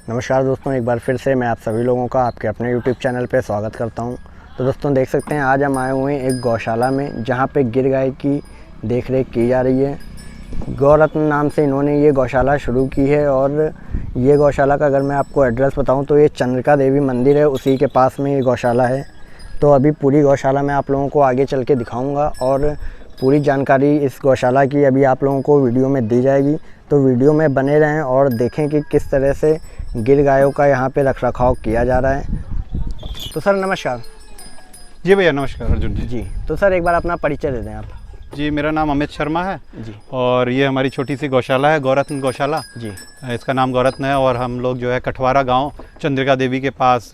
नमस्कार दोस्तों, एक बार फिर से मैं आप सभी लोगों का आपके अपने YouTube चैनल पे स्वागत करता हूं। तो दोस्तों देख सकते हैं आज हम आए हुए हैं एक गौशाला में, जहां पे गिर गाय की देखरेख की जा रही है। गौरत्न नाम से इन्होंने ये गौशाला शुरू की है और ये गौशाला का अगर मैं आपको एड्रेस बताऊं तो ये चंद्रिका देवी मंदिर है, उसी के पास में ये गौशाला है। तो अभी पूरी गौशाला मैं आप लोगों को आगे चल के दिखाऊँगा और पूरी जानकारी इस गौशाला की अभी आप लोगों को वीडियो में दी जाएगी। तो वीडियो में बने रहें और देखें कि किस तरह से गिर गायों का यहाँ पे रखरखाव किया जा रहा है। तो सर नमस्कार। जी भैया नमस्कार अर्जुन जी। जी तो सर एक बार अपना परिचय दे दें आप। जी मेरा नाम अमित शर्मा है जी। और ये हमारी छोटी सी गौशाला है, गौरत्न गौशाला। जी। इसका नाम गौरत्न है और हम लोग जो है कठवारा गांव चंद्रिका देवी के पास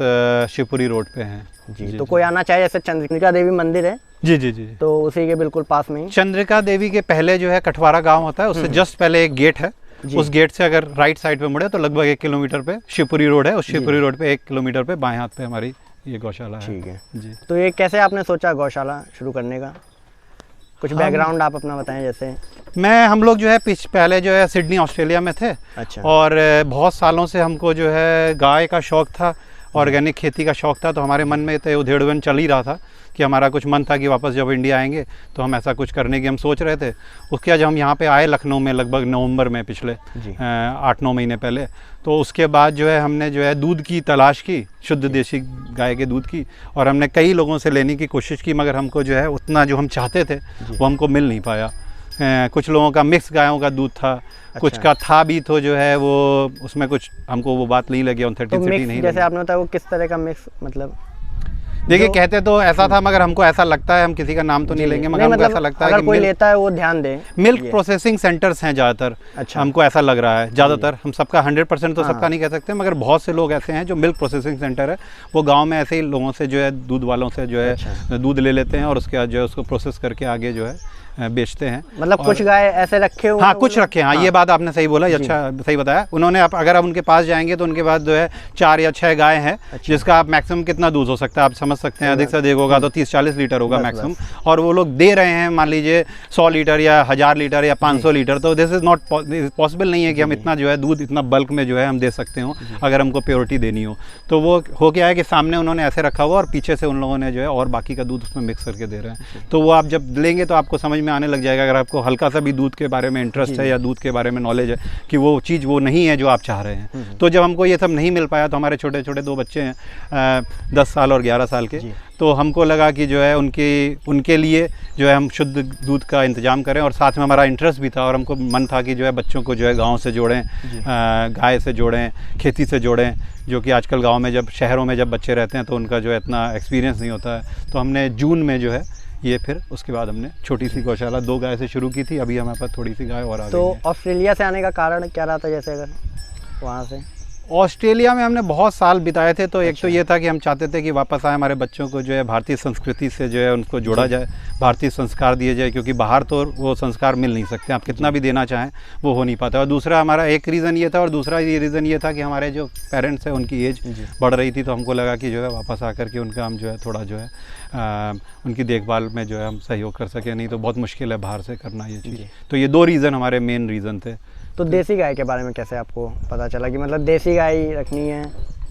शिवपुरी रोड पे हैं। जी तो कोई आना चाहे, जैसे चंद्रिका देवी मंदिर है जी जी जी तो उसी के बिल्कुल पास में ही चंद्रिका देवी के पहले जो है कठवारा गांव होता है, उससे जस्ट पहले एक गेट है। उस गेट से अगर राइट साइड पे मुड़े तो लगभग 1 किलोमीटर पे शिवपुरी रोड है। उस शिवपुरी रोड पे 1 किलोमीटर पे बाएं हाथ पे हमारी ये गौशाला है। ठीक है जी। तो ये कैसे आपने सोचा गौशाला शुरू करने का? कुछ बैकग्राउंड आप अपना बताएं। जैसे हम लोग जो है पहले जो है सिडनी ऑस्ट्रेलिया में थे। अच्छा। और बहुत सालों से हमको जो है गाय का शौक था, ऑर्गेनिक खेती का शौक था। तो हमारे मन में तो उधेड़बन चल ही रहा था कि हमारा कुछ मन था कि वापस जब इंडिया आएंगे तो हम ऐसा कुछ करने की हम सोच रहे थे। उसके बाद जब हम यहाँ पे आए लखनऊ में लगभग नवंबर में पिछले 8-9 महीने पहले, तो उसके बाद जो है हमने जो है दूध की तलाश की, शुद्ध देसी गाय के दूध की, और हमने कई लोगों से लेने की कोशिश की, मगर हमको जो है उतना जो हम चाहते थे वो हमको मिल नहीं पाया। कुछ लोगों का मिक्स गायों का दूध था। अच्छा। कुछ का था भी तो जो है वो उसमें कुछ हमको वो बात नहीं लगी, ऑथेंटिसिटी नहीं जैसे आपने बताया वो किस तरह का मिक्स, मतलब देखिए कहते तो ऐसा था, मगर हमको ऐसा लगता है, हम किसी का नाम तो नहीं लेंगे, मगर हमको ऐसा लगता है कि कोई लेता है वो ध्यान दे, मिल्क प्रोसेसिंग सेंटर्स हैं ज़्यादातर। अच्छा। हमको ऐसा लग रहा है ज़्यादातर, हम सबका 100% तो सबका नहीं कह सकते, मगर बहुत से लोग ऐसे हैं जो मिल्क प्रोसेसिंग सेंटर है वो गाँव में ऐसे ही लोगों से जो है दूध वालों से जो है दूध ले लेते हैं और उसके बाद जो है उसको प्रोसेस करके आगे जो है बेचते हैं। मतलब कुछ गाय ऐसे रखे हुए? हाँ कुछ रखे हैं। हाँ ये बात आपने सही बोला, अच्छा सही बताया उन्होंने। अगर आप उनके पास जाएंगे तो उनके पास जो है 4 या 6 गाय हैं। अच्छा। जिसका आप मैक्सिमम कितना दूध हो सकता है आप समझ सकते हैं, अधिक से अधिक होगा तो 30-40 लीटर होगा मैक्सिमम। और वो लोग दे रहे हैं मान लीजिए 100 लीटर या 1000 लीटर या 500 लीटर। तो दिस इज़ नॉट पॉसिबल नहीं है कि हम इतना जो है दूध इतना बल्क में जो है हम दे सकते हो अगर हमको प्योरिटी देनी हो। तो वो हो गया है कि सामने उन्होंने ऐसे रखा हुआ और पीछे से उन लोगों ने जो है और बाकी का दूध उसमें मिक्स करके दे रहे हैं। तो वो आप जब लेंगे तो आपको समझ में आने लग जाएगा, अगर आपको हल्का सा भी दूध के बारे में इंटरेस्ट है या दूध के बारे में नॉलेज है कि वो चीज़ वो नहीं है जो आप चाह रहे हैं। तो जब हमको ये सब नहीं मिल पाया तो हमारे छोटे छोटे 2 बच्चे हैं 10 साल और 11 साल के, तो हमको लगा कि जो है उनके लिए जो है हम शुद्ध दूध का इंतज़ाम करें। और साथ में हमारा इंटरेस्ट भी था और हमको मन था कि जो है बच्चों को जो है गाँव से जोड़ें, गाय से जोड़ें, खेती से जोड़ें, जो कि आजकल गाँव में जब शहरों में जब बच्चे रहते हैं तो उनका जो है इतना एक्सपीरियंस नहीं होता है। तो हमने जून में जो है ये फिर उसके बाद हमने छोटी सी गौशाला 2 गाय से शुरू की थी। अभी हमारे पास थोड़ी सी गाय और आ गई। तो ऑस्ट्रेलिया से आने का कारण क्या रहा था? जैसे अगर वहाँ से ऑस्ट्रेलिया में हमने बहुत साल बिताए थे, तो एक तो ये था कि हम चाहते थे कि वापस आए, हमारे बच्चों को जो है भारतीय संस्कृति से जो है उनको जोड़ा जाए, भारतीय संस्कार दिए जाए, क्योंकि बाहर तो वो संस्कार मिल नहीं सकते, आप कितना भी देना चाहें वो हो नहीं पाता। और दूसरा हमारा एक रीज़न ये था, और दूसरा ये रीज़न ये था कि हमारे जो पेरेंट्स हैं उनकी एज बढ़ रही थी, तो हमको लगा कि जो है वापस आकर के उनका हम जो है थोड़ा जो है उनकी देखभाल में जो है हम सहयोग कर सकें, नहीं तो बहुत मुश्किल है बाहर से करना ये चीज़। तो ये 2 रीज़न हमारे मेन रीज़न थे। तो देसी गाय के बारे में कैसे आपको पता चला कि मतलब देसी गाय रखनी है?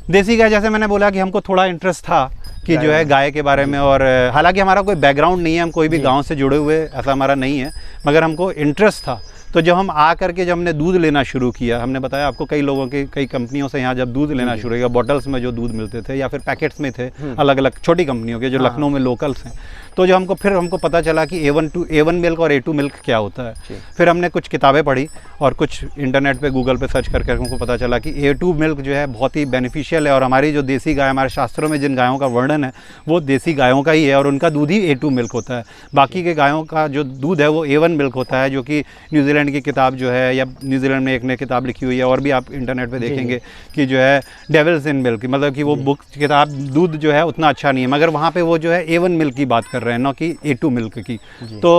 देसी गाय जैसे मैंने बोला कि हमको थोड़ा इंटरेस्ट था कि जो है गाय के बारे में, और हालांकि हमारा कोई बैकग्राउंड नहीं है, हम कोई भी गांव से जुड़े हुए ऐसा हमारा नहीं है, मगर हमको इंटरेस्ट था। तो जब हम आ करके जब हमने दूध लेना शुरू किया, हमने बताया आपको कई लोगों के कई कंपनियों से यहाँ जब दूध लेना शुरू किया, बॉटल्स में जो दूध मिलते थे या फिर पैकेट्स में थे अलग अलग छोटी कंपनियों के जो लखनऊ में लोकल्स हैं। तो जो हमको पता चला कि A1 मिल्क और A2 मिल्क क्या होता है। फिर हमने कुछ किताबें पढ़ी और कुछ इंटरनेट पे गूगल पे सर्च करके हमको पता चला कि A2 मिल्क जो है बहुत ही बेनिफिशियल है, और हमारी जो देसी गाय, हमारे शास्त्रों में जिन गायों का वर्णन है वो देसी गायों का ही है, और उनका दूध ही A2 मिल्क होता है। बाकी के गायों का जो दूध है वो A1 मिल्क होता है, जो कि न्यूजीलैंड की किताब जो है, या न्यूजीलैंड में एक ने किताब लिखी हुई है, और भी आप इंटरनेट पे देखेंगे कि जो है डेविल्स इन मिल्क, मतलब कि वो बुक किताब दूध जो है उतना अच्छा नहीं है, मगर वहाँ पे वो जो है A1 मिल्क की बात कर रहे हैं, ना कि A2 मिल्क की। तो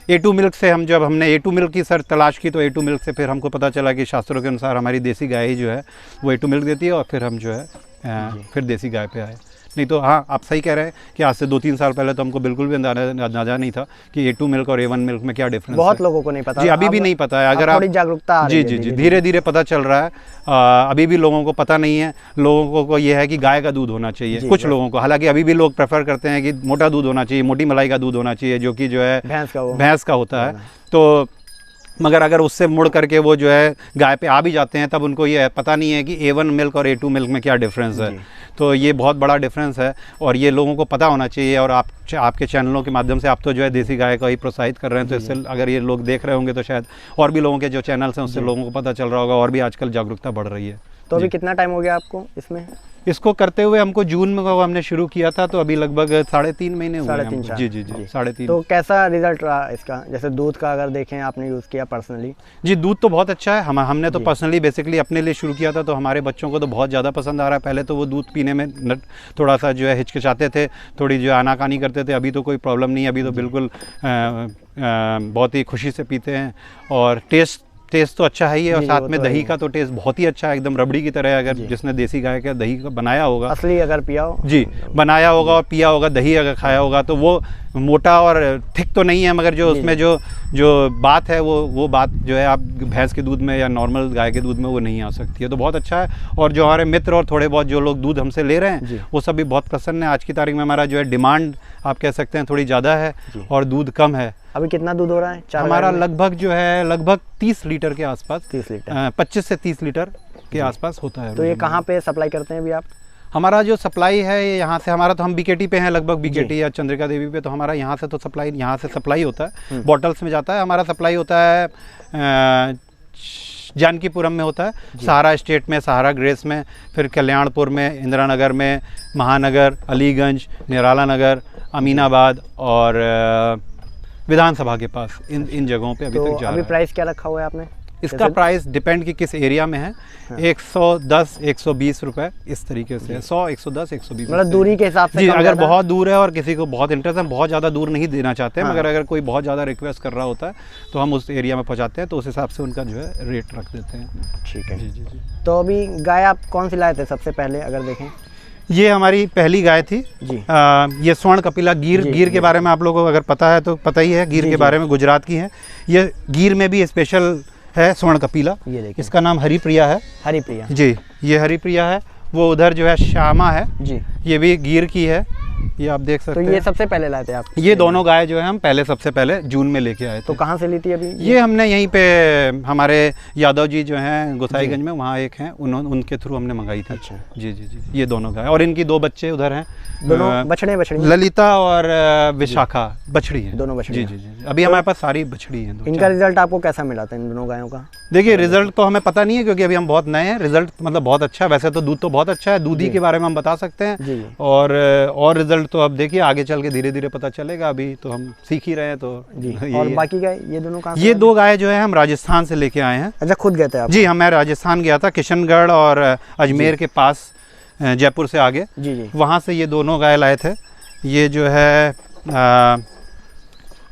A2 मिल्क से जब हमने A2 मिल्क की तलाश की, तो A2 मिल्क से फिर हमको पता चला कि शास्त्रों के अनुसार हमारी देसी गाय ही जो है वो A2 मिल्क देती है, और फिर हम जो है फिर देसी गाय पे आए। नहीं तो हाँ, आप सही कह रहे हैं कि आज से 2-3 साल पहले तो हमको बिल्कुल भी अंदाजा नहीं था कि A2 मिल्क और A1 मिल्क में क्या डिफरेंस है। बहुत लोगों को नहीं पता जी, अभी भी नहीं पता है। अगर थोड़ी जागरूकता आ रही है, जी धीरे धीरे पता चल रहा है। अभी भी लोगों को पता नहीं है। लोगों को ये है कि गाय का दूध होना चाहिए, कुछ लोगों को। हालांकि अभी भी लोग प्रेफर करते हैं कि मोटा दूध होना चाहिए, मोटी मलाई का दूध होना चाहिए, जो कि जो है भैंस का होता है। तो मगर अगर उससे मुड़ करके वो जो है गाय पे आ भी जाते हैं, तब उनको ये पता नहीं है कि A1 मिल्क और A2 मिल्क में क्या डिफरेंस है। तो ये बहुत बड़ा डिफरेंस है और ये लोगों को पता होना चाहिए। और आपके चैनलों के माध्यम से आप तो जो है देसी गाय का ही प्रोत्साहित कर रहे हैं, तो इससे अगर ये लोग देख रहे होंगे तो शायद और भी लोगों के जो चैनल्स हैं उससे लोगों को पता चल रहा होगा और भी आजकल जागरूकता बढ़ रही है। तो अभी कितना टाइम हो गया आपको इसमें? इसको करते हुए हमको जून में हमने शुरू किया था, तो अभी लगभग 3.5 महीने हुए हैं। जी 3.5। तो कैसा रिजल्ट रहा इसका? जैसे दूध का अगर देखें, आपने यूज़ किया पर्सनली? जी, दूध तो बहुत अच्छा है। हमने तो पर्सनली बेसिकली अपने लिए शुरू किया था, तो हमारे बच्चों को तो बहुत ज़्यादा पसंद आ रहा है। पहले तो वो दूध पीने में थोड़ा सा जो है हिचकिचाते थे, थोड़ी जो है आनाकानी करते थे। अभी तो कोई प्रॉब्लम नहीं है, अभी तो बिल्कुल बहुत ही खुशी से पीते हैं। और टेस्ट तो अच्छा है ही है, और साथ में दही का तो टेस्ट बहुत ही अच्छा है, एकदम रबड़ी की तरह। अगर जिसने देसी गाय का दही का बनाया होगा, असली अगर पिया हो, जी बनाया होगा और पिया होगा, दही अगर खाया होगा, तो वो मोटा और थिक तो नहीं है, मगर जो उसमें जो बात है वो बात जो है आप भैंस के दूध में या नॉर्मल गाय के दूध में वो नहीं आ सकती है। तो बहुत अच्छा है। और जो हमारे मित्र और थोड़े बहुत जो लोग दूध हमसे ले रहे हैं, वो सब भी बहुत प्रसन्न है। आज की तारीख में हमारा जो है डिमांड आप कह सकते हैं थोड़ी ज़्यादा है और दूध कम है। अभी कितना दूध हो रहा है? हमारा लगभग 30 लीटर के आसपास, 30 लीटर 25 से 30 लीटर के आसपास होता है। तो ये कहाँ पे सप्लाई करते हैं अभी आप? हमारा जो सप्लाई है यहाँ से, हमारा तो हम BKT पे हैं, लगभग BKT या चंद्रिका देवी पे। तो हमारा यहाँ से तो सप्लाई होता है, बॉटल्स में जाता है। हमारा सप्लाई होता है जानकीपुरम में होता है, सहारा स्टेट में, सहारा ग्रेस में, फिर कल्याणपुर में, इंदिरा नगर में, महानगर, अलीगंज, निराला नगर, अमीनाबाद और विधानसभा के पास, इन जगहों पे अभी तक जा रहा है। अभी प्राइस क्या रखा हुआ है आपने? इसका प्राइस डिपेंड कि किस एरिया में है। 110, 120 रुपए इस तरीके से, 100, 110, 120, मतलब दूरी के हिसाब से। जी, अगर बहुत दूर है और किसी को बहुत इंटरेस्ट है, बहुत ज़्यादा दूर नहीं देना चाहते हैं, मगर अगर कोई बहुत ज़्यादा रिक्वेस्ट कर रहा होता है तो हम उस एरिया में पहुँचाते हैं, तो उस हिसाब से उनका जो है रेट रख देते हैं। ठीक है। जी। तो अभी गाय आप कौन सी लाए थे सबसे पहले अगर देखें? ये हमारी पहली गाय थी जी। ये स्वर्ण कपिला गिर के बारे में आप लोगों को अगर पता है तो पता ही है, गिर के बारे में, गुजरात की है। ये गिर में भी स्पेशल है स्वर्ण कपिला। इसका नाम हरिप्रिया है। हरिप्रिया जी, ये हरिप्रिया है। वो उधर जो है श्यामा है जी, ये भी गिर की है, ये आप देख सकते हैं। तो ये सबसे पहले लाए थे आप? ये दोनों गाय जो है हम सबसे पहले जून में लेके आए थे। तो कहाँ से ली थी अभी? ये हमने यहीं पे हमारे यादव जी जो हैं गोसाईगंज में, वहाँ एक हैं, उनके थ्रू हमने मंगाई थी। अच्छा। जी, ये दोनों गाय, और इनकी 2 बच्चे उधर हैं, दोनों बछड़े ललिता और विशाखा बछड़ी है, दोनों बछड़ी। जी। अभी हमारे पास सारी बछड़ी हैं। इनका रिजल्ट आपको कैसा मिला था इन दोनों गायों का? देखिए, रिजल्ट तो हमें पता नहीं है क्योंकि अभी हम बहुत नए हैं। रिजल्ट मतलब बहुत अच्छा है। वैसे तो दूध तो बहुत अच्छा है, दूधी के बारे में हम बता सकते हैं। और रिजल्ट तो अब देखिए आगे चल के धीरे धीरे पता चलेगा, अभी तो हम सीख ही रहे हैं। तो और बाकी गाय ये दोनों कहाँ? ये 2 गाय जो है हम राजस्थान से लेके आए हैं। अच्छा, खुद गए थे आप? जी, मैं राजस्थान गया था, किशनगढ़ और अजमेर के पास, जयपुर से आगे। जी। वहाँ से ये दोनों गाय लाए थे। ये जो है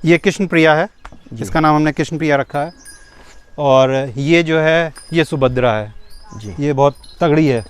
ये कृष्ण प्रिया है, इसका नाम हमने कृष्ण प्रिया रखा है। और ये जो है ये सुभद्रा है जी, ये बहुत तगड़ी है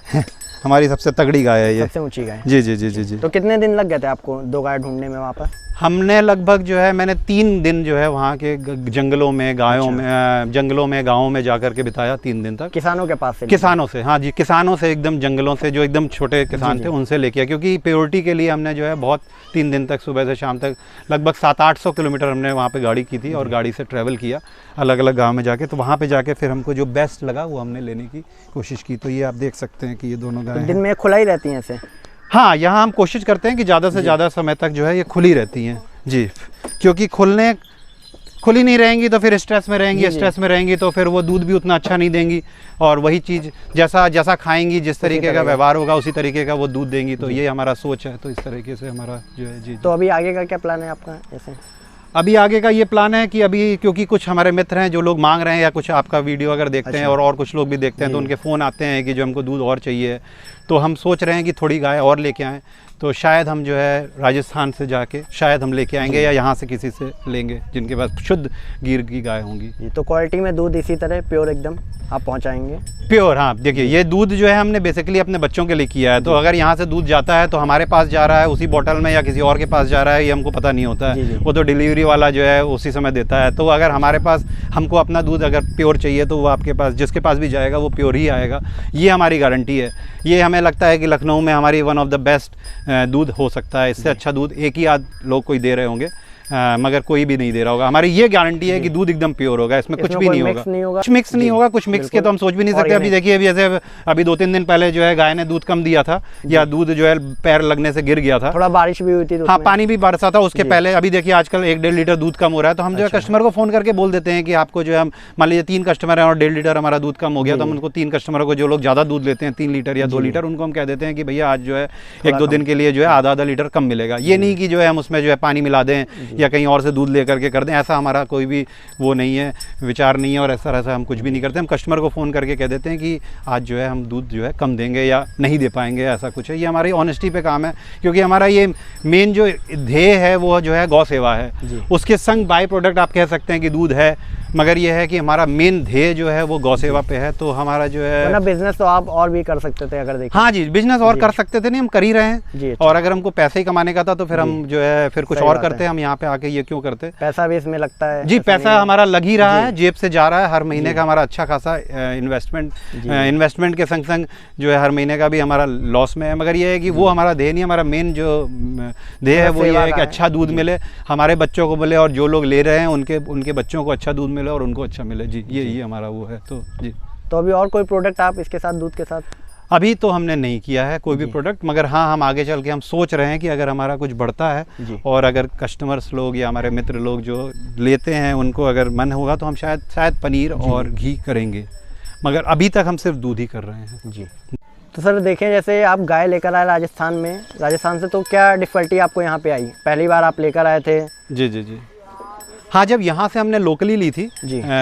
हमारी सबसे तगड़ी गाय है ये, सबसे ऊंची गाय। जी। तो कितने दिन लग गए थे आपको 2 गाय ढूंढने में वहाँ पर? हमने लगभग जो है मैंने 3 दिन जो है वहाँ के जंगलों में, गायों में, जंगलों में, गाँवों में जाकर के बिताया 3 दिन तक। किसानों के पास से? किसानों से, हाँ जी, किसानों से, एकदम जंगलों से, जो एकदम छोटे किसान थे उनसे लेके, क्योंकि प्योरिटी के लिए हमने जो है बहुत 3 दिन तक सुबह से शाम तक लगभग 700-800 किलोमीटर हमने वहाँ पे गाड़ी की थी और गाड़ी से ट्रैवल किया अलग अलग गाँव में जाके। तो वहाँ पे जाके फिर हमको जो बेस्ट लगा वो हमने लेने की कोशिश की। तो ये आप देख सकते हैं कि ये दोनों गाय दिन में खुला ही रहती हैं ऐसे? हाँ, यहाँ हम कोशिश करते हैं कि ज़्यादा से ज़्यादा समय तक जो है ये खुली रहती हैं जी, क्योंकि खुली नहीं रहेंगी तो फिर स्ट्रेस में रहेंगी तो फिर वो दूध भी उतना अच्छा नहीं देंगी, और वही चीज़ जैसा खाएंगी, जिस तरीके का व्यवहार होगा उसी तरीके का वो दूध देंगी। तो ये हमारा सोच है, तो इस तरीके से हमारा जो है जी। तो अभी आगे का क्या प्लान है आपका? ऐसे अभी आगे का ये प्लान है कि अभी क्योंकि कुछ हमारे मित्र हैं जो लोग मांग रहे हैं, या कुछ आपका वीडियो अगर देखते हैं और कुछ लोग भी देखते हैं, तो उनके फ़ोन आते हैं कि जो हमको दूध और चाहिए, तो हम सोच रहे हैं कि थोड़ी गाय और लेके आएँ। तो शायद हम जो है राजस्थान से जाके शायद हम लेके आएंगे या यहाँ से किसी से लेंगे जिनके पास शुद्ध गिर की गाय होंगी। जी, तो क्वालिटी में दूध इसी तरह प्योर एकदम आप पहुँचाएंगे? प्योर, हाँ। देखिए ये दूध जो है हमने बेसिकली अपने बच्चों के लिए किया है, तो अगर यहाँ से दूध जाता है तो हमारे पास जा रहा है उसी बोतल में या किसी और के पास जा रहा है, ये हमको पता नहीं होता है। वो तो डिलीवरी वाला जो है उसी समय देता है। तो अगर हमारे पास हमको अपना दूध अगर प्योर चाहिए तो वो आपके पास जिसके पास भी जाएगा वो प्योर ही आएगा, ये हमारी गारंटी है। ये हमें लगता है कि लखनऊ में हमारी वन ऑफ द बेस्ट दूध हो सकता है। इससे अच्छा दूध एक ही आध लोग कोई दे रहे होंगे, मगर कोई भी नहीं दे रहा होगा। हमारी ये गारंटी है कि दूध एकदम प्योर होगा, इसमें कुछ भी नहीं होगा, कुछ मिक्स नहीं होगा। कुछ मिक्स के तो हम सोच भी नहीं सकते। अभी देखिए अभी जैसे अभी 2-3 दिन पहले जो है गाय ने दूध कम दिया था या दूध जो है पैर लगने से गिर गया था, थोड़ा बारिश भी हुई थी, हाँ पानी भी बरसा था उसके पहले। अभी देखिए आजकल 1-1.5 लीटर दूध कम हो रहा है, तो हम जो है कस्टमर को फ़ोन करके बोल देते हैं कि आपको जो है मान लीजिए 3 कस्टमर हैं और 1.5 लीटर हमारा दूध कम हो गया, तो हम उनको 3 कस्टमरों को जो लोग ज़्यादा दूध लेते हैं 3 लीटर या 2 लीटर, उनको हम कह देते हैं कि भैया आज जो है 1-2 दिन के लिए जो है आधा लीटर कम मिलेगा। ये नहीं कि जो है हम उसमें जो है पानी मिला दें या कहीं और से दूध करके कर दें, ऐसा हमारा कोई भी वो नहीं है, विचार नहीं है और ऐसा हम कुछ भी नहीं करते। हम कस्टमर को फ़ोन करके कह देते हैं कि आज जो है हम दूध जो है कम देंगे या नहीं दे पाएंगे, ऐसा कुछ है। ये हमारी ऑनेस्टी पे काम है, क्योंकि हमारा ये मेन जो ध्येय है वो जो है गौ सेवा है। उसके संग बाय प्रोडक्ट आप कह सकते हैं कि दूध है, मगर ये है कि हमारा मेन ध्येय जो है वो गौ सेवा पे है। तो हमारा जो है बिजनेस तो आप और भी कर सकते थे अगर देखिए। हाँ जी, बिजनेस और कर सकते थे, नहीं हम कर ही रहे हैं जी। और अगर हमको पैसे ही कमाने का था तो फिर हम जो है फिर कुछ और करते, हम यहाँ पे आके ये क्यों करते। पैसा भी इसमें लगता है जी, पैसा हमारा लग ही रहा है, जेब से जा रहा है हर महीने का हमारा अच्छा खासा इन्वेस्टमेंट के संग संग जो है हर महीने का भी हमारा लॉस में है। मगर ये है कि वो हमारा ध्येय नहीं, हमारा मेन जो ध्येय है वो ये है कि अच्छा दूध मिले, हमारे बच्चों को मिले और जो लोग ले रहे हैं उनके बच्चों को अच्छा दूध मिले और उनको अच्छा मिले। जी, ये हमारा वो है। तो जी, तो अभी और कोई प्रोडक्ट आप इसके साथ दूध के साथ अभी तो हमने नहीं किया है कोई भी प्रोडक्ट, मगर हाँ हम आगे चल के हम सोच रहे हैं कि अगर हमारा कुछ बढ़ता है और अगर कस्टमर्स लोग या हमारे मित्र लोग जो लेते हैं उनको अगर मन होगा तो हम शायद पनीर और घी करेंगे, मगर अभी तक हम सिर्फ दूध ही कर रहे हैं। जी, तो सर देखें जैसे आप गाय लेकर आए राजस्थान से, तो क्या डिफ़िकल्टी आपको यहाँ पे आई? पहली बार आप लेकर आए थे? जी हाँ, जब यहाँ से हमने लोकली ली थी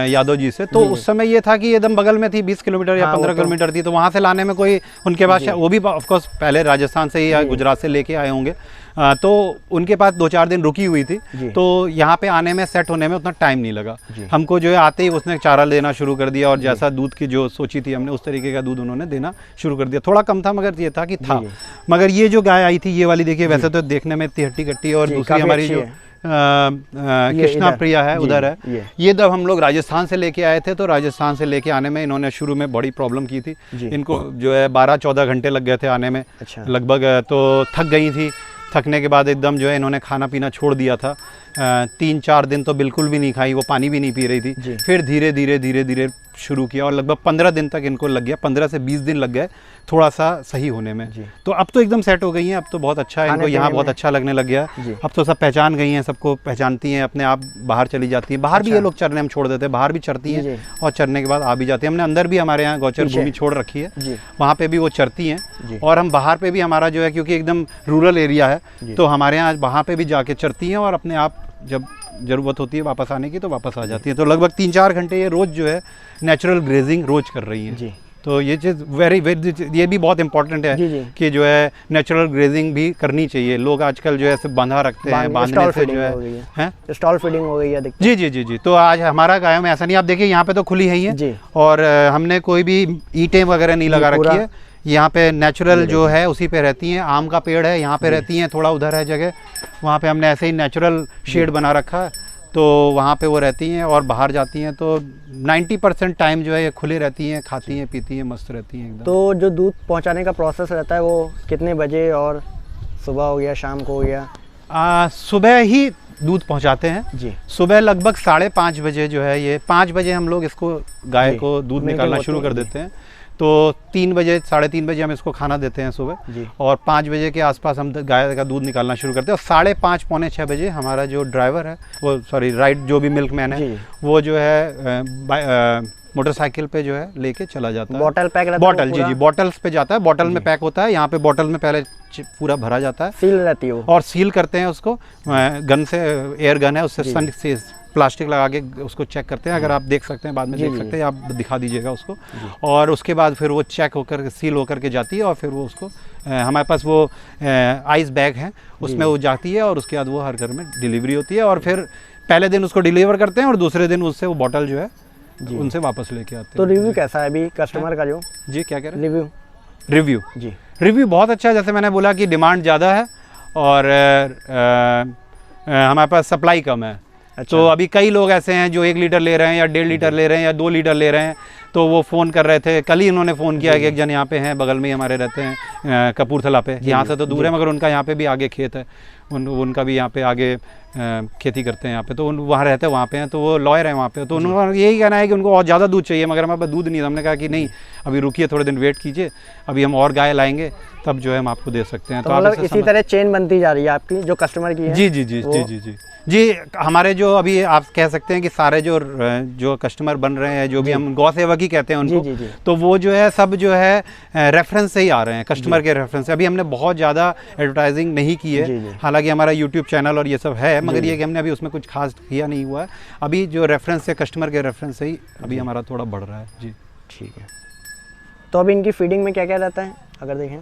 यादव जी से, तो उस समय ये था कि एकदम बगल में थी, 20 किलोमीटर या 15 किलोमीटर थी, तो वहाँ से लाने में कोई उनके पास वो भी ऑफकोर्स पहले राजस्थान से ही या गुजरात से लेके आए होंगे, तो उनके पास 2-4 दिन रुकी हुई थी, तो यहाँ पे आने में सेट होने में उतना टाइम नहीं लगा। हमको जो है आते ही उसने चारा देना शुरू कर दिया और जैसा दूध की जो सोची थी हमने उस तरीके का दूध उन्होंने देना शुरू कर दिया। थोड़ा कम था मगर ये था कि था। मगर ये जो गाय आई थी ये वाली देखिए, वैसे तो देखने में इतनी हट्टी कट्टी और दूसरी हमारी जो कृष्णा प्रिया है उधर है, ये जब हम लोग राजस्थान से लेके आए थे तो राजस्थान से लेके आने में इन्होंने शुरू में बड़ी प्रॉब्लम की थी। इनको जो है 12-14 घंटे लग गए थे आने में लगभग, तो थक गई थी। थकने के बाद एकदम जो है इन्होंने खाना पीना छोड़ दिया था। 3-4 दिन तो बिल्कुल भी नहीं खाई, वो पानी भी नहीं पी रही थी। फिर धीरे धीरे शुरू किया और लगभग 15 दिन तक इनको लग गया, 15 से 20 दिन लग गए थोड़ा सा सही होने में। तो अब तो एकदम सेट हो गई हैं, अब तो बहुत अच्छा है, इनको यहाँ बहुत अच्छा लगने लग गया। अब तो सब पहचान गई हैं, सबको पहचानती हैं, अपने आप बाहर चली जाती हैं। बाहर भी ये लोग चरने हम छोड़ देते हैं, बाहर भी चरती हैं और चरने के बाद आ भी जाती हैं। हमने अंदर भी हमारे यहाँ गौचर भूमि छोड़ रखी है, वहाँ पे भी वो चरती हैं और हम बाहर पे भी हमारा जो है, क्योंकि एकदम रूरल एरिया है तो हमारे यहाँ वहाँ पे भी जाके चरती हैं और अपने आप जब ज़रूरत होती है वापस आने की तो वापस आ जाती है। तो लगभग 3-4 घंटे ये रोज़ जो है नेचुरल ग्रेजिंग रोज़ कर रही हैं। तो ये चीज़ ये भी बहुत इंपॉर्टेंट है कि जो है नेचुरल ग्रेजिंग भी करनी चाहिए। लोग आजकल जो है सिर्फ बंधा रखते हैं, बांधने से जो है स्टॉल फीडिंग हो गई है। जी। तो आज हमारा गायों में ऐसा नहीं, आप देखिए यहाँ पे तो खुली है ही है और हमने कोई भी ईंटें वगैरह नहीं लगा रखी है। यहाँ पे नेचुरल जो है उसी पे रहती हैं। आम का पेड़ है यहाँ पे रहती हैं, थोड़ा उधर है जगह, वहाँ पे हमने ऐसे ही नेचुरल शेड बना रखा है, तो वहाँ पे वो रहती हैं और बाहर जाती हैं। तो 90% टाइम जो है ये खुली रहती हैं, खाती हैं, पीती हैं, मस्त रहती हैं एकदम। तो जो दूध पहुँचाने का प्रोसेस रहता है वो कितने बजे, और सुबह हो गया, शाम को हो गया? सुबह ही दूध पहुँचाते हैं सुबह लगभग 5:30 बजे जो है, ये 5 बजे हम लोग इसको गाय को दूध निकालना शुरू कर देते हैं। तो 3 बजे 3:30 बजे हम इसको खाना देते हैं सुबह, और 5 बजे के आसपास हम गाय का दूध निकालना शुरू करते हैं। और 5:30 पौने 6 बजे हमारा जो ड्राइवर है, वो राइड जो भी मिल्क मैन है, वो जो है मोटरसाइकिल पे जो है लेके चला जाता है। बॉटल पैक रहता है? बॉटल जी बॉटल्स पे जाता है, बॉटल में पैक होता है। यहाँ पे बॉटल में पहले पूरा भरा जाता है, सील रहती है वो, और सील करते हैं उसको गन से, एयर गन है उससे प्लास्टिक लगा के उसको चेक करते हैं। अगर आप देख सकते हैं, बाद में देख सकते हैं, आप दिखा दीजिएगा उसको। और उसके बाद फिर वो चेक होकर सील होकर के जाती है और फिर वो उसको हमारे पास वो आइस बैग है, उसमें वो जाती है और उसके बाद वो हर घर में डिलीवरी होती है। और फिर पहले दिन उसको डिलीवर करते हैं और दूसरे दिन उससे वो बॉटल जो है उनसे वापस लेके आते हैं। तो रिव्यू कैसा है अभी कस्टमर का जो? जी क्या कह रहे हैं? रिव्यू जी, रिव्यू बहुत अच्छा है। जैसे मैंने बोला कि डिमांड ज़्यादा है और हमारे पास सप्लाई कम है। अच्छा। तो अभी कई लोग ऐसे हैं जो 1 लीटर ले रहे हैं या 1.5 लीटर ले रहे हैं या 2 लीटर ले रहे हैं। तो वो फ़ोन कर रहे थे, कल ही उन्होंने फ़ोन किया कि एक जन यहाँ पे हैं, बगल में ही हमारे रहते हैं कपूरथला पे। यहाँ से तो दूर है मगर उनका यहाँ पे भी आगे खेत है, उनका भी यहाँ पे आगे खेती करते हैं यहाँ पे। तो वहाँ रहते हैं, वहाँ पे हैं, तो वो लॉयर हैं वहाँ पे। तो उन्होंने यही कहना है कि उनको और ज़्यादा दूध चाहिए मगर हमारे पास दूध नहीं था। हमने कहा कि नहीं, अभी रुकिए, थोड़े दिन वेट कीजिए, अभी हम और गाय लाएंगे तब जो है हम आपको दे सकते हैं। तो मतलब इसी तरह चेन बनती जा रही है आपकी जो कस्टमर की है? जी जी जी जी जी जी जी। हमारे जो अभी आप कह सकते हैं कि सारे जो कस्टमर बन रहे हैं, जो भी हम गौ सेवक ही कहते हैं उनको, जी। तो वो जो है सब जो है रेफरेंस से ही आ रहे हैं, कस्टमर के रेफरेंस से। अभी हमने बहुत ज़्यादा एडवर्टाइजिंग नहीं की है, हालांकि हमारा यूट्यूब चैनल और ये सब है, मगर ये कि हमने अभी उसमें कुछ खास किया नहीं हुआ है। अभी जो रेफरेंस है, कस्टमर के रेफरेंस से ही अभी हमारा थोड़ा बढ़ रहा है। जी ठीक है। तो अभी इनकी फीडिंग में क्या क्या रहता है अगर देखें?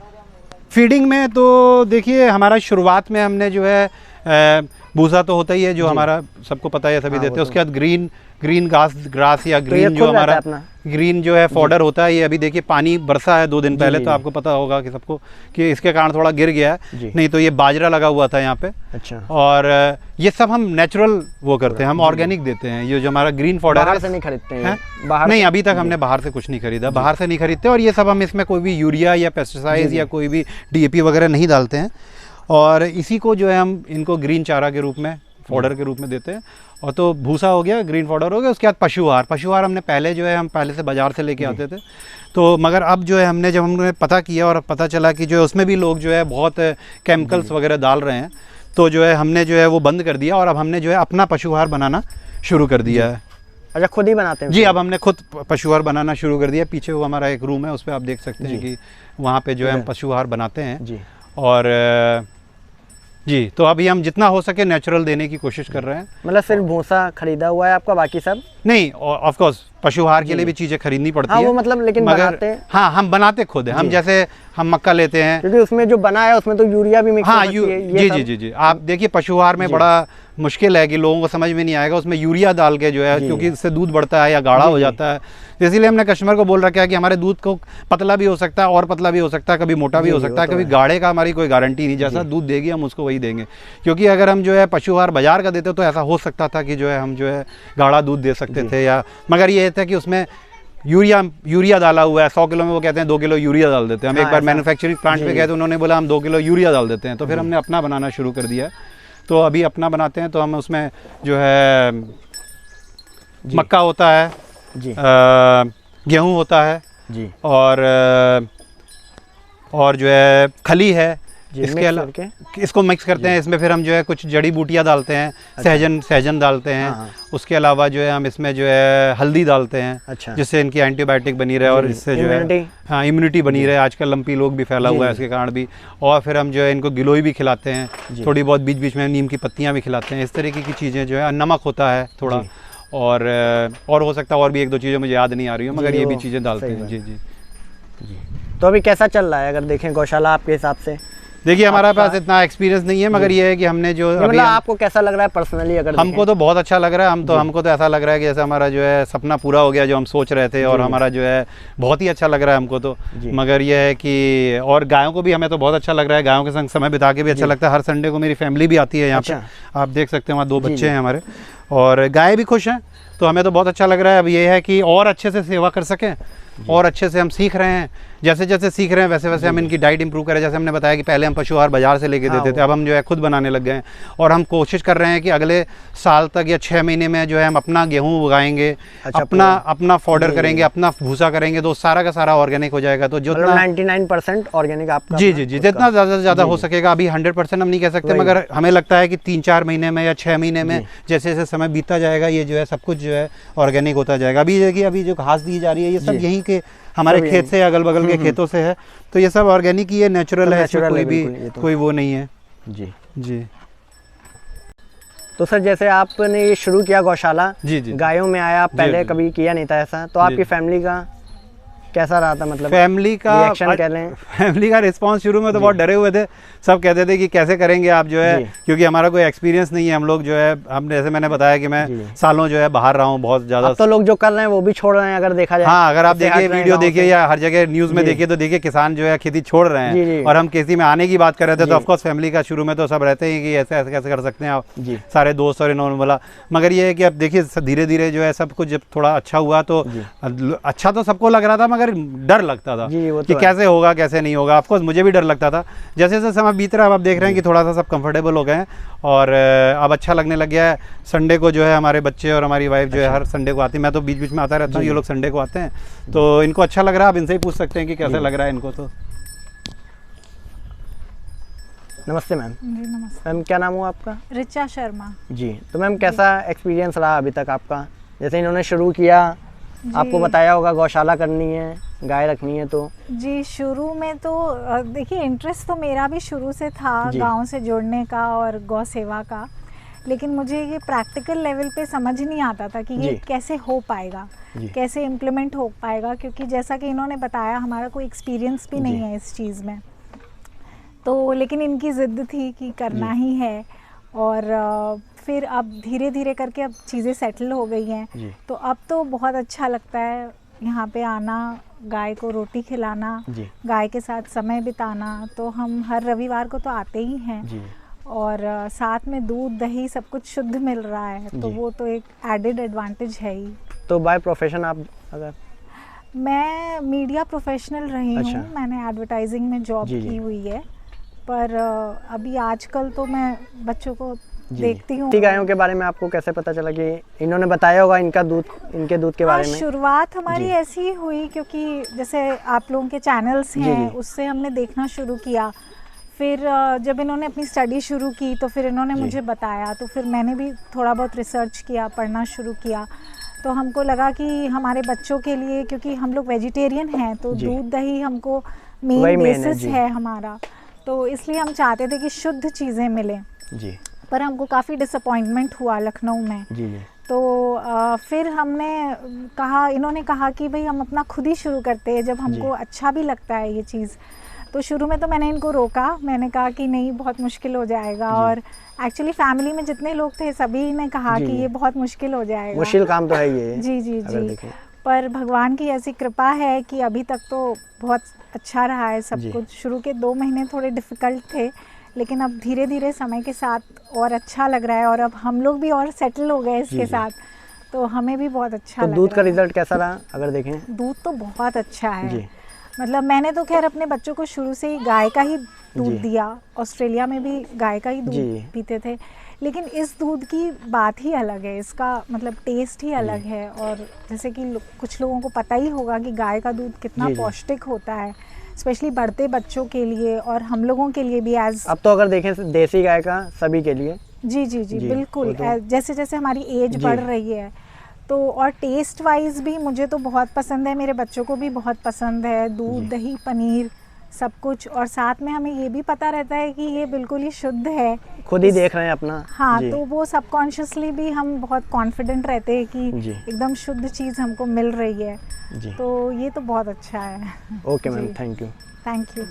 फीडिंग में तो देखिए, हमारा शुरुआत में हमने जो है भूसा तो होता ही है, जो हमारा सबको पता है, सभी देते हैं। उसके बाद ग्रीन ग्रास या ग्रीन जो हमारा ग्रीन जो है फॉडर होता है। ये अभी देखिए पानी बरसा है 2 दिन पहले, तो आपको पता होगा कि सबको कि इसके कारण थोड़ा गिर गया है, नहीं तो ये बाजरा लगा हुआ था यहाँ पे। अच्छा। और ये सब हम नेचुरल वो करते हैं, हम ऑर्गेनिक देते हैं। ये जो हमारा ग्रीन फॉडर है, बाहर से नहीं खरीदते हैं? बाहर नहीं, अभी तक हमने बाहर से कुछ नहीं खरीदा, बाहर से नहीं खरीदते। और ये सब हम इसमें कोई भी यूरिया या पेस्टिसाइड या कोई भी DAP वगैरह नहीं डालते हैं। और इसी को जो है हम इनको ग्रीन चारा के रूप में, फॉडर के रूप में देते हैं। और तो भूसा हो गया, ग्रीन फॉडर हो गया। उसके बाद पशुहार हमने पहले जो है हम पहले से बाज़ार से लेके आते थे। तो मगर अब जो है हमने जब हमने पता किया और पता चला कि जो है उसमें भी लोग जो है बहुत केमिकल्स वगैरह डाल रहे हैं, तो जो है हमने जो है वो बंद कर दिया और अब हमने जो है अपना पशुहार बनाना शुरू कर दिया है। अच्छा, खुद ही बनाते हैं? जी, अब हमने खुद पशुहार बनाना शुरू कर दिया। पीछे वो हमारा एक रूम है, उस पर आप देख सकते हैं कि वहाँ पे जो है हम पशुहार बनाते हैं। जी। और जी, तो अभी हम जितना हो सके नेचुरल देने की कोशिश कर रहे हैं। मतलब सिर्फ भूसा खरीदा हुआ है आपका, बाकी सब नहीं? ऑफ कोर्स पशुहार के लिए भी चीज़ें खरीदनी पड़ती है। वो मतलब, लेकिन बनाते हैं? हाँ, हम बनाते खुद हैं। हम जैसे हम मक्का लेते हैं, क्योंकि उसमें जो बना है उसमें तो यूरिया भी मिक्स हाँ, होती है। जी जी जी जी। आप देखिए पशुहार में बड़ा मुश्किल है कि लोगों को समझ में नहीं आएगा, उसमें यूरिया डाल के जो है, क्योंकि इससे दूध बढ़ता है या गाढ़ा हो जाता है। इसीलिए हमने कस्टमर को बोल रखा है कि हमारे दूध को पतला भी हो सकता है और पतला भी हो सकता है, कभी मोटा भी हो सकता है, कभी गाढ़े का हमारी कोई गारंटी नहीं। जैसा दूध देगी हम उसको वही देंगे। क्योंकि अगर हम जो है पशुहार बाजार का देते तो ऐसा हो सकता था कि जो है हम जो है गाढ़ा दूध दे सकते थे, या मगर ये था कि उसमें यूरिया डाला हुआ है। 100 किलो में वो कहते हैं 2 किलो यूरिया डाल देते हैं। हम एक बार मैन्युफैक्चरिंग प्लांट पे गए तो उन्होंने बोला हम 2 किलो यूरिया डाल देते हैं। तो फिर हमने अपना बनाना शुरू कर दिया। तो अभी अपना बनाते हैं, तो हम उसमें जो है मक्का होता है, गेहूँ होता है जी, और जो है खली है, इसके अलावा इसको मिक्स करते हैं। इसमें फिर हम जो है कुछ जड़ी बूटियाँ डालते हैं। अच्छा। सहजन डालते हैं। हाँ। उसके अलावा जो है हम इसमें जो है हल्दी डालते हैं। अच्छा। जिससे इनकी एंटीबायोटिक बनी रहे और इससे जो है हाँ इम्यूनिटी बनी रहे। आजकल लंपी लोग भी फैला हुआ है इसके कारण भी। और फिर हम जो है इनको गिलोई भी खिलाते हैं, थोड़ी बहुत बीच बीच में नीम की पत्तियाँ भी खिलाते हैं। इस तरीके की चीज़ें जो है, नमक होता है थोड़ा, और हो सकता है और भी 1-2 चीज़ें मुझे याद नहीं आ रही है, मगर ये भी चीज़ें डालते हैं। जी जी जी। तो अभी कैसा चल रहा है अगर देखें गौशाला आपके हिसाब से? देखिए, हमारे पास इतना एक्सपीरियंस नहीं है, मगर ये है कि हमने जो मतलब आपको कैसा लग रहा है पर्सनली? अगर हमको तो बहुत अच्छा लग रहा है। हमको तो ऐसा लग रहा है कि जैसे हमारा जो है सपना पूरा हो गया जो हम सोच रहे थे, और हमारा जो है बहुत ही अच्छा लग रहा है हमको तो। मगर ये है कि और गायों को भी हमें तो बहुत अच्छा लग रहा है, गायों के संग समय बिता के भी अच्छा लगता है। हर संडे को मेरी फैमिली भी आती है यहाँ पे, आप देख सकते हैं, वहाँ 2 बच्चे हैं हमारे, और गाय भी खुश हैं। तो हमें तो बहुत अच्छा लग रहा है। अब ये है कि और अच्छे से सेवा कर सकें, और अच्छे से हम सीख रहे हैं। जैसे जैसे सीख रहे हैं वैसे वैसे हम इनकी डाइट इंप्रूव करें। जैसे हमने बताया कि पहले हम पशुहार बाजार से लेके देते थे, अब हम जो है खुद बनाने लग गए हैं। और हम कोशिश कर रहे हैं कि अगले साल तक या 6 महीने में जो है हम अपना गेहूँ उगाएंगे, अपना फॉडर करेंगे, अपना भूसा करेंगे, तो सारा का सारा ऑर्गेनिक हो जाएगा। तो जो 99% ऑर्गेनिक आपका? जी जी जी, जितना ज़्यादा से ज़्यादा हो सकेगा। अभी 100% हम नहीं कह सकते, मगर हमें लगता है कि 3-4 महीने में या 6 महीने में जैसे जैसे समय बीतता जाएगा, ये जो है सब कुछ जो है ऑर्गेनिक होता जाएगा। अभी देखिए, अभी जो घास दी जा रही है ये सब यहीं के हमारे खेत से, अगल बगल के खेतों से है। तो ये सब ऑर्गेनिक ही है, नेचुरल है, इसमें कोई भी कोई वो नहीं है। जी जी। तो सर जैसे आपने ये शुरू किया गौशाला, जी जी गायों में आया, आप पहले कभी किया नहीं था ऐसा, तो आपकी फैमिली का कैसा रहा था, मतलब फैमिली का रिएक्शन कह लें? फैमिली का रिस्पांस शुरू में तो बहुत डरे हुए थे, सब कहते थे कि कैसे करेंगे आप जो है, क्योंकि हमारा कोई एक्सपीरियंस नहीं है। हम लोग जो है, हम जैसे मैंने बताया कि मैं सालों जो है बाहर रहा हूँ बहुत ज़्यादा। तो लोग जो कर रहे हैं वो भी छोड़ रहे हैं अगर देखा जाए। हाँ, अगर आप देखिए वीडियो देखिए या हर जगह न्यूज़ में देखिए तो देखिए किसान जो है खेती छोड़ रहे हैं, और हम खेती में आने की बात कर रहे थे तो ऑफकोर्स फैमिली का शुरू में तो सब रहते हैं कि ऐसे ऐसे कैसे कर सकते हैं आप, सारे दोस्त और इन्होंने बोला। मगर ये है कि अब देखिए धीरे धीरे जो है सब कुछ जब थोड़ा अच्छा हुआ तो अच्छा तो सबको लग रहा था, मगर डर लगता था कि कैसे होगा कैसे नहीं होगा। ऑफकोर्स मुझे भी डर लगता था। जैसे जैसे समय बीत रहा है अब आप देख रहे हैं कि थोड़ा सा सब कंफर्टेबल हो गए हैं और अब अच्छा लगने लग गया है। संडे को जो है हमारे बच्चे और हमारी वाइफ जो है हर संडे को आती है, मैं तो बीच बीच में आता रहता हूँ, ये लोग संडे को आते हैं, तो इनको अच्छा लग रहा है। आप इनसे ही पूछ सकते हैं कि कैसा लग रहा है इनको। तो नमस्ते मैम। जी नमस्ते मैम क्या नाम हुआ आपका? रिचा शर्मा जी। तो मैम कैसा एक्सपीरियंस रहा अभी तक आपका? जैसे इन्होंने शुरू किया, आपको बताया होगा गौशाला करनी है, गाय रखनी है, तो जी शुरू में तो देखिए इंटरेस्ट तो मेरा भी शुरू से था गांव से जुड़ने का और गौ सेवा का, लेकिन मुझे ये प्रैक्टिकल लेवल पे समझ नहीं आता था कि ये कैसे हो पाएगा, कैसे इम्प्लीमेंट हो पाएगा, क्योंकि जैसा कि इन्होंने बताया हमारा कोई एक्सपीरियंस भी नहीं है इस चीज़ में। तो लेकिन इनकी ज़िद थी कि करना ही है, और फिर अब धीरे धीरे करके अब चीज़ें सेटल हो गई हैं, तो अब तो बहुत अच्छा लगता है यहाँ पे आना, गाय को रोटी खिलाना, गाय के साथ समय बिताना। तो हम हर रविवार को तो आते ही हैं, और साथ में दूध दही सब कुछ शुद्ध मिल रहा है, तो वो तो एक एडेड एडवांटेज है ही। तो बाय प्रोफेशन आप अगर? मैं मीडिया प्रोफेशनल रही हूँ, मैंने एडवर्टाइजिंग में जॉब की हुई है, पर अभी आजकल तो मैं बच्चों को देखती हूँ। गायों के बारे में आपको कैसे पता चला कि इन्होंने बताया होगा इनके दूध के बारे में? शुरुआत हमारी ऐसी ही हुई, क्योंकि जैसे आप लोगों के चैनल्स हैं उससे हमने देखना शुरू किया। फिर जब इन्होंने अपनी स्टडी शुरू की तो फिर इन्होंने मुझे बताया, तो फिर मैंने भी थोड़ा बहुत रिसर्च किया, पढ़ना शुरू किया। तो हमको लगा कि हमारे बच्चों के लिए, क्योंकि हम लोग वेजिटेरियन हैं, तो दूध दही हमको मेन बेसिस है हमारा, तो इसलिए हम चाहते थे कि शुद्ध चीज़ें मिलें। पर हमको काफ़ी डिसअपॉइंटमेंट हुआ लखनऊ में। तो फिर हमने कहा, इन्होंने कहा कि भाई हम अपना खुद ही शुरू करते हैं, जब हमको अच्छा भी लगता है ये चीज़। तो शुरू में तो मैंने इनको रोका, मैंने कहा कि नहीं बहुत मुश्किल हो जाएगा, और एक्चुअली फैमिली में जितने लोग थे सभी ने कहा कि ये बहुत मुश्किल हो जाएगा, मुश्किल काम तो है ये। जी। पर भगवान की ऐसी कृपा है कि अभी तक तो बहुत अच्छा रहा है सब कुछ। शुरू के 2 महीने थोड़े डिफ़िकल्ट थे, लेकिन अब धीरे धीरे समय के साथ और अच्छा लग रहा है, और अब हम लोग भी और सेटल हो गए इसके साथ, तो हमें भी बहुत अच्छा लग रहा है। दूध का रिजल्ट कैसा रहा अगर देखें? दूध तो बहुत अच्छा है, मतलब मैंने तो खैर अपने बच्चों को शुरू से ही गाय का ही दूध दिया, ऑस्ट्रेलिया में भी गाय का ही दूध पीते थे, लेकिन इस दूध की बात ही अलग है, इसका मतलब टेस्ट ही अलग है। और जैसे कि कुछ लोगों को पता ही होगा कि गाय का दूध कितना पौष्टिक होता है, स्पेशली बढ़ते बच्चों के लिए और हम लोगों के लिए भी। एज अब तो अगर देखें देसी गाय का सभी के लिए, जी बिल्कुल, जैसे जैसे हमारी एज बढ़ रही है तो, और टेस्ट वाइज भी मुझे तो बहुत पसंद है, मेरे बच्चों को भी बहुत पसंद है, दूध दही पनीर सब कुछ। और साथ में हमें ये भी पता रहता है कि ये बिल्कुल ही शुद्ध है, खुद ही देख रहे हैं अपना। हाँ, तो वो सबकॉन्शियसली भी हम बहुत कॉन्फिडेंट रहते हैं कि एकदम शुद्ध चीज़ हमको मिल रही है, तो ये तो बहुत अच्छा है। Okay ma'am, thank you. Thank you.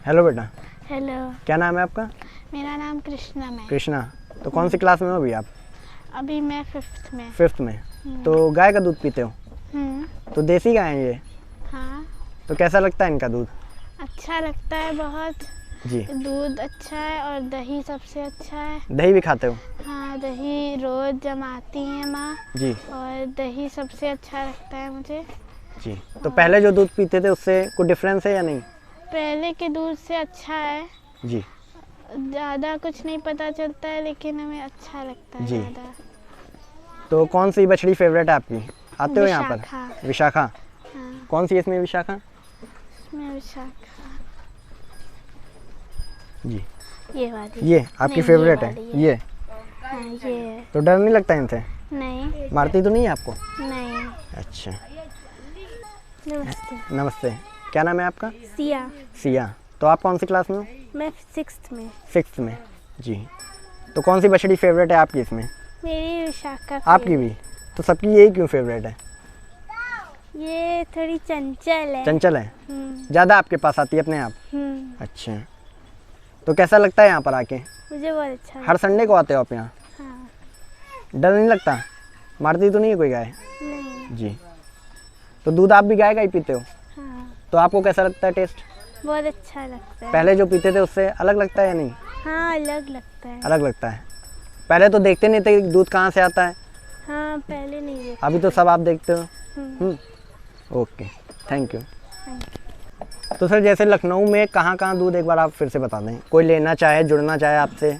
Hello बेटा। हेलो। क्या नाम है आपका? मेरा नाम कृष्णा है। कृष्णा, तो कौन सी क्लास में हो अभी आप? अभी मैं 5th में। 5th में। तो गाय का दूध पीते हो? तो देसी गाय है ये? हाँ। तो कैसा लगता है इनका दूध? अच्छा लगता है बहुत जी। दूध अच्छा है और दही सबसे अच्छा है। दही भी खाते हो? हाँ, दही रोज जमाती है माँ जी, और दही सबसे अच्छा लगता है मुझे जी। तो पहले जो दूध पीते थे उससे कोई डिफरेंस है या नहीं? पहले के दूध से अच्छा है जी। ज़्यादा कुछ नहीं पता चलता है, लेकिन हमें अच्छा लगता है ज़्यादा। तो कौन सी बछड़ी फेवरेट है आपकी? आते हो यहाँ पर? विशाखा। हाँ। कौन सी है इसमें विशाखा? इसमें विशाखा। जी, ये वाली। ये आपकी फेवरेट है? ये हाँ, ये है। तो डर नहीं लगता इनसे? नहीं। मारती तो नहीं है आपको? नहीं। अच्छा। नमस्ते। नमस्ते, क्या नाम है आपका? सिया। सिया। तो आप कौन सी क्लास में हो? मैं 6th में। 6th में, जी। तो कौन सी बछड़ी फेवरेट है आपकी इसमें? मेरी विशाखा आपकी भी? तो सबकी यही क्यों फेवरेट है? ये थोड़ी चंचल है। चंचल है, ज़्यादा आपके पास आती है अपने आप? अच्छा, तो कैसा लगता है यहाँ पर आके? मुझे बहुत अच्छा हर संडे को आते हो आप यहाँ? हाँ। डर नहीं लगता? मारती तो नहीं है कोई गाय? नहीं। जी। तो दूध आप भी गाय का ही पीते हो? हाँ। तो आपको कैसा लगता है टेस्ट? बहुत अच्छा लगता है। पहले जो पीते थे उससे अलग लगता है या नहीं? हाँ, अलग लगता है। अलग लगता है। पहले तो देखते नहीं थे कि दूध कहाँ से आता है, हाँ, पहले नहीं देखा। अभी तो सब आप देखते हो। Okay, thank you. तो सर जैसे लखनऊ में कहाँ कहाँ दूध, एक बार आप फिर से बता दें, कोई लेना चाहे, जुड़ना चाहे आपसे?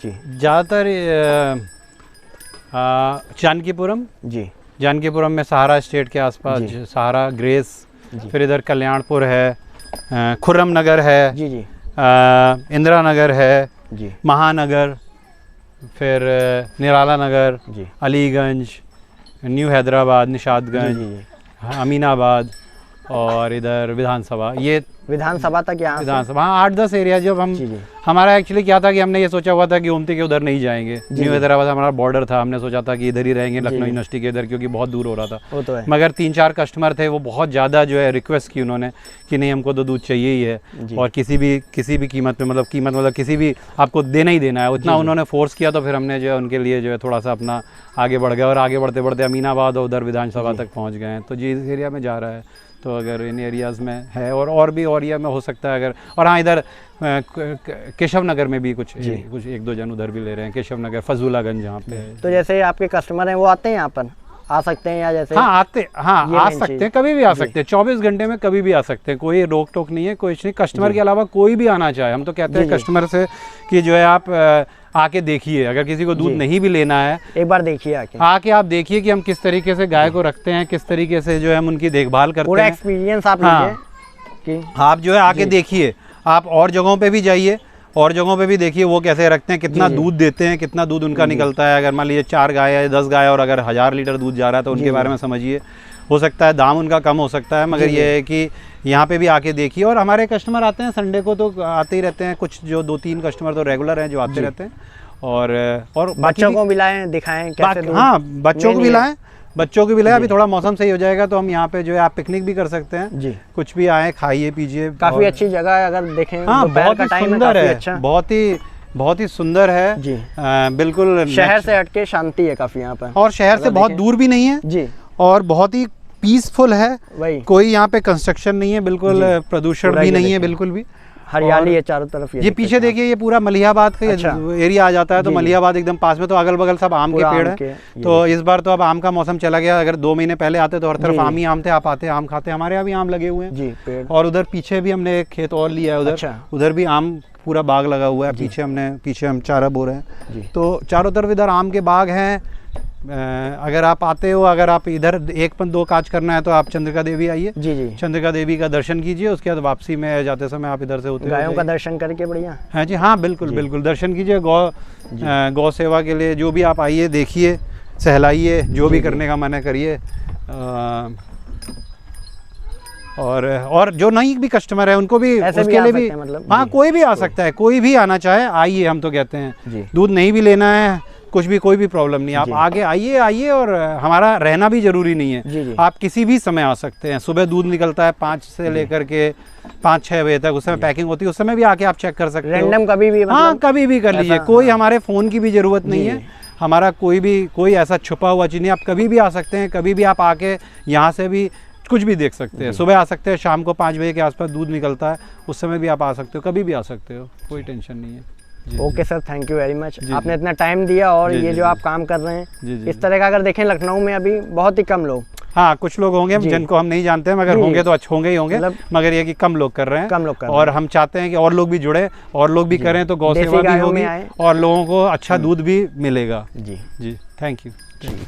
जी। ज़्यादातर जानकीपुरम, जी जानकीपुरम में सहारा स्टेट के आसपास सहारा, ग्रेस, फिर इधर कल्याणपुर है, खुर्रम नगर है, जी जी इंदिरा नगर है, जी महानगर, फिर निराला नगर, जी अलीगंज, न्यू हैदराबाद, जी निशादगंज, जी। अमीनाबाद और इधर विधानसभा। ये विधानसभा तक यहाँ से? विधानसभा, हाँ 8-10 एरिया। जब हम जी जी हमारा एक्चुअली क्या था कि हमने ये सोचा हुआ था कि गोमती के उधर नहीं जाएंगे, न्यू हैदराबाद हमारा बॉर्डर था, हमने सोचा था कि इधर ही रहेंगे लखनऊ यूनिवर्सिटी के इधर, क्योंकि बहुत दूर हो रहा था। वो तो है। मगर 3-4 कस्टमर थे, वो बहुत ज़्यादा जो है रिक्वेस्ट की उन्होंने कि नहीं हमको तो दूध चाहिए ही है, और किसी भी कीमत में, मतलब किसी भी आपको देना ही देना है, उतना उन्होंने फोर्स किया। तो फिर हमने जो है उनके लिए जो है थोड़ा सा अपना आगे बढ़ गया, और आगे बढ़ते बढ़ते अमीनाबाद और उधर विधानसभा तक पहुँच गए हैं। तो जी इस एरिया में जा रहा है, तो अगर इन एरियाज़ में है और भी एरिया में हो सकता है अगर, और हाँ इधर केशव नगर में भी कुछ 1-2 जन उधर भी ले रहे हैं, केशव नगर, फजूलागंज जहाँ पे है। तो जैसे आपके कस्टमर हैं वो आते हैं यहाँ पर, आ सकते हैं या जैसे? हाँ आ सकते हैं, कभी भी आ जी। सकते हैं, 24 घंटे में कभी भी आ सकते हैं, कोई रोक टोक नहीं है, कोई नहीं। कस्टमर के अलावा कोई भी आना चाहे, हम तो कहते हैं कस्टमर से कि जो है आप आके देखिए, अगर किसी को दूध नहीं भी लेना है, एक बार देखिए आके आप देखिए कि हम किस तरीके से गाय को रखते हैं, किस तरीके से जो है हम उनकी देखभाल करते पूरा हैं। एक्सपीरियंस आप हाँ। लीजिए कि आप जो है आके देखिए, आप और जगहों पे भी जाइए, और जगहों पे भी देखिए वो कैसे रखते हैं, कितना दूध देते हैं, कितना दूध उनका निकलता है। अगर मान लीजिए 4 गाय है, 10 गाय, और अगर 1000 लीटर दूध जा रहा है तो उनके बारे में समझिए। हो सकता है दाम उनका कम हो सकता है, मगर ये है कि यहाँ पे भी आके देखिए। और हमारे कस्टमर आते हैं संडे को, तो आते ही रहते हैं, कुछ जो 2-3 कस्टमर तो रेगुलर हैं जो आते रहते हैं। और बच्चों को भी लाएं, दिखाएं कैसे दूध? हाँ, बच्चों को भी लाएं, बच्चों को भी लाएं। अभी थोड़ा मौसम सही हो जाएगा तो हम यहाँ पे जो है आप पिकनिक भी कर सकते हैं जी। कुछ भी आए, खाइए पीजिए। काफी अच्छी जगह है, अगर देखें हाँ, बहुत ही सुंदर है, अच्छा। बहुत ही सुंदर है जी। बिल्कुल शहर से हटके शांति है काफी यहाँ पर, और शहर से बहुत दूर भी नहीं है जी, और बहुत ही पीसफुल है। वही कोई यहाँ पे कंस्ट्रक्शन नहीं है, बिल्कुल प्रदूषण भी नहीं है, बिल्कुल भी हरियाली है चारों तरफ। ये पीछे देखिए, ये पूरा मलिहाबाद का एरिया आ जाता है, तो मलिहाबाद एकदम पास में, तो अगल बगल सब आम के पेड़ है। तो इस बार तो अब आम का मौसम चला गया, अगर 2 महीने पहले आते तो हर तरफ आम ही आम थे, आप आते आम खाते। हमारे यहाँ भी आम लगे हुए हैं जी, पेड़। और उधर पीछे भी हमने एक खेत और लिया है, उधर भी आम पूरा बाग लगा हुआ है। पीछे हम चारा बो रहे हैं, तो चारों तरफ इधर आम के बाग हैं। अगर आप आते हो, अगर आप इधर 1-2 काज करना है तो आप चंद्रिका देवी आइए, जी जी, चंद्रिका देवी का दर्शन कीजिए। उसके बाद वापसी में जाते समय आप इधर से होते गायों का दर्शन करके बढ़िया है जी। हाँ बिल्कुल बिल्कुल दर्शन कीजिए, गौ सेवा के लिए जो भी आप आइए, देखिए, सहलाइए, जो भी करने का मन है करिए। और जो नहीं भी कस्टमर है उनको भी उसके लिए भी, मतलब हाँ कोई भी आ सकता है, कोई भी आना चाहे आइए। हम तो कहते हैं दूध नहीं भी लेना है, कुछ भी, कोई भी प्रॉब्लम नहीं, आप आगे आइए। और हमारा रहना भी जरूरी नहीं है, आप किसी भी समय आ सकते हैं। सुबह दूध निकलता है 5 से लेकर के 5-6 बजे तक, उस समय पैकिंग होती है, उस समय भी आके आप चेक कर सकते हो, रैंडम कभी भी, हाँ कभी भी कर लीजिए। कोई हमारे फ़ोन की भी ज़रूरत नहीं है, हमारा कोई ऐसा छुपा हुआ चीज़ नहीं, आप कभी भी आ सकते हैं। कभी भी आप आके यहाँ से भी कुछ भी देख सकते हैं। सुबह आ सकते हैं, शाम को 5 बजे के आसपास दूध निकलता है, उस समय भी आप आ सकते हो, कभी भी आ सकते हो, कोई टेंशन नहीं है। Okay sir, thank you very much, आपने इतना टाइम दिया। और ये जो आप काम कर रहे हैं इस तरह का, अगर देखें लखनऊ में अभी बहुत ही कम लोग, हाँ कुछ लोग होंगे जिनको हम नहीं जानते हैं, मगर होंगे तो अच्छे होंगे ही होंगे, मगर ये कि कम लोग कर रहे हैं, कम लोग कर रहे हैं। और हम चाहते हैं कि और लोग भी जुड़े, और लोग भी करें, तो गौ सेवा भी होगी और लोगों को अच्छा दूध भी मिलेगा। जी जी, थैंक यू,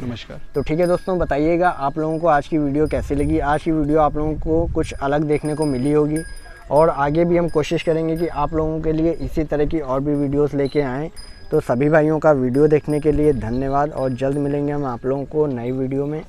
नमस्कार। तो ठीक है दोस्तों, बताइएगा आप लोगों को आज की वीडियो कैसी लगी। आज की वीडियो आप लोगों को कुछ अलग देखने को मिली होगी, और आगे भी हम कोशिश करेंगे कि आप लोगों के लिए इसी तरह की और भी वीडियोस लेके आएँ। तो सभी भाइयों का वीडियो देखने के लिए धन्यवाद, और जल्द मिलेंगे हम आप लोगों को नई वीडियो में।